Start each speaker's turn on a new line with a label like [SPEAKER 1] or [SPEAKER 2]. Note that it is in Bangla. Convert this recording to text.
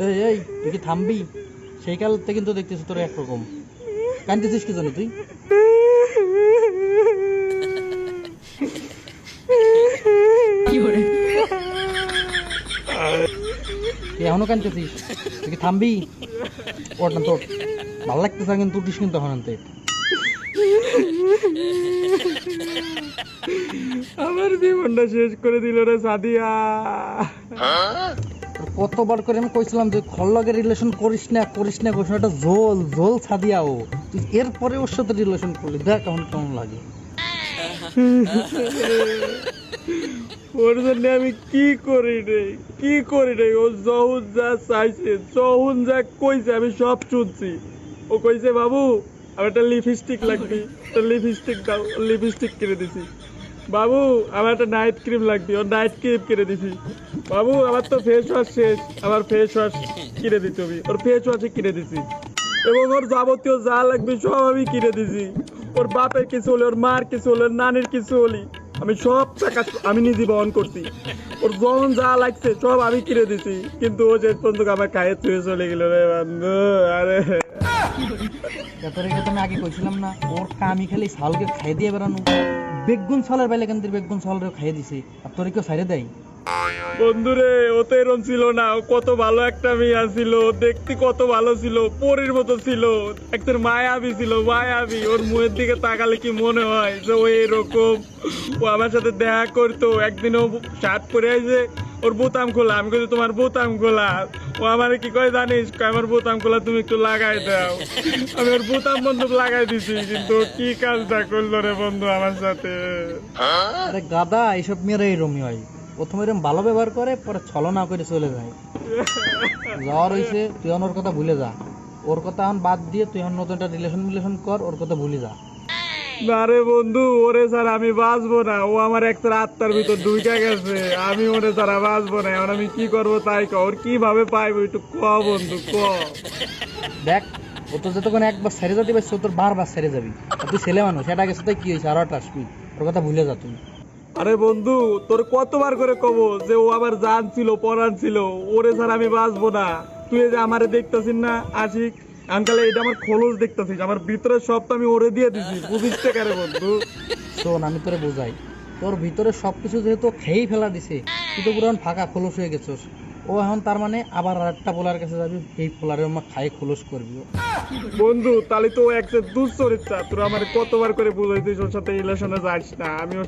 [SPEAKER 1] এই এই তুই কি থামবি? সেই কাল থেকে কিন্তু দেখতেছি তোর একরকম কাঁদতেছিস কি জন্য তুই? এখনো কাঁদতেছিস? তুই কি থামবি? ওর না তোর ভালো লাগতেছে কিন্তু উঠিস কিন্তু এখন আনতে।
[SPEAKER 2] আমার জীবনটা শেষ করে দিল রে সাদিয়া।
[SPEAKER 1] কতবার করে আমি কইছিলাম যে খল্লগে রিলেশন করিস না করিস না করিস না, একটা জোল জোল ছাদিয়া ও, তুই এরপরে ওর সাথে রিলেশন করলি, দেখ এখন কেমন লাগে।
[SPEAKER 2] ওর জন্য আমি কি করি রে, ও যখন যা চাইছে যখন যা কইছে আমি সব শুনছি। ও কইছে বাবু আমার একটা লিপস্টিক লাগবে, তো লিপস্টিক দাও, লিপস্টিক কিনে দিছি। বাবু আমার একটা নাইট ক্রিম লাগবে, ওর নাইট ক্রিম কিনে দিছি। বাবু আমার তো ফেস ওয়াশ শেষ, আমার ফেস ওয়াশ কিনে দিতে হবে, ওর ফেস ওয়াশে কিনে দিছি। এবং ওর যাবতীয় যা লাগবে সব আমি কিনে দিছি। ওর বাপের কিছু হলে, ওর মার কিছু হলে, ওর নানির কিছু হলে আমি সব টাকা আমি নিজে বহন করছি। ওর যখন যা লাগছে সব আমি কিনে দিছি, কিন্তু ও যে পর্যন্ত আমার খাইয়ে ছুঁয়ে চলে গেল রে বন্ধু। আরে
[SPEAKER 1] তোর এটা আমি আগে কইছিলাম না, ওর কামি খালি সালকে খাই দিয়ে বেড়ানো। বেগুন সালের বেলা কিন্তু বেগুন সালের খাইয়ে দিছে, আর তোর কেউ সাইরে দেয়?
[SPEAKER 2] বন্ধুরে ও তো এরম ছিল না, ও কত ভালো একটা মেয়ে ছিল, দেখতে কত ভালো ছিল, পরীর মতো ছিল, একজন মায়াবী ছিল, মায়াবী। ওর মুখের দিকে তাকালে কি মনে হয় যে ও এরকম। ও আমার সাথে দেখা করতো, একদিন ও শার্ট পরে আসে, ওর বোতাম খোলা, আমি কইছি তোমার বোতাম খোলা। ও আমার কি কয় জানিস, আমার বোতাম খোলা তুমি একটু লাগাই দাও। আমি ওর বোতাম বন্ধু লাগাই দিছি, কিন্তু ও কি কাজটা করলো রে বন্ধু আমার সাথে।
[SPEAKER 1] আরে গাদা, এইসব মেয়েরা এরমই হয়, প্রথমে এরকম ভালো ব্যবহার করে পরে ছলনা করে চলে যায়। জ্বর হয়েছে তুই ওর কথা ভুলে যা, ওর কথা এখন বাদ দিয়ে তুই এখন নতুন একটা রিলেশন কর, ওর কথা ভুলে যা।
[SPEAKER 2] না রে বন্ধু, ওরে স্যার আমি বাঁচবো না, ও আমার একটা আত্মার ভিতর ঢুকে গেছে, আমি ওরে ছাড়া বাঁচবো না। এখন আমি কি করবো তাই ক, ওর কিভাবে পাইবো একটু ক বন্ধু ক।
[SPEAKER 1] দেখ ও তো যতক্ষণ একবার ছেড়ে যেতে পারছিস তোর বারবার ছেড়ে যাবি, আর তুই ছেলে মানুষ, সেটা গেছে তাই কি হয়েছে, আরো একটা আসবি, ওর কথা ভুলে যা তুই।
[SPEAKER 2] আরে বন্ধু তোর কতবার করে কব যে ও আমার জান ছিল, পরাণ ছিল, ওরে ছাড়া আমি বাঁচবো না। তুই যে আমারে দেখতেছিস না আশিক আঙ্কালে, এটা আমার খোলস দেখতেছিস, আমার ভিতরে সব তো আমি ওরে দিয়ে দিছি, বুঝিস টাকা রে বন্ধু।
[SPEAKER 1] শোন আমি তোরে বোঝাই, তোর ভিতরে সবকিছু যেহেতু খেয়েই ফেলা দিছে, তুই তো পুরো ফাঁকা খোলস হয়ে গেছিস। ও এখন তার মানে আবার আরেকটা পোলার কাছে যাবি, এই পোলারের মা খাই খোলস করবি।
[SPEAKER 2] বন্ধু তাহলে তো ও একটা দুশ্চরিত্রা, তোর আমার কতবার করে বুঝাইছিস ওর সাথে রিলেশনে যাস না। আমি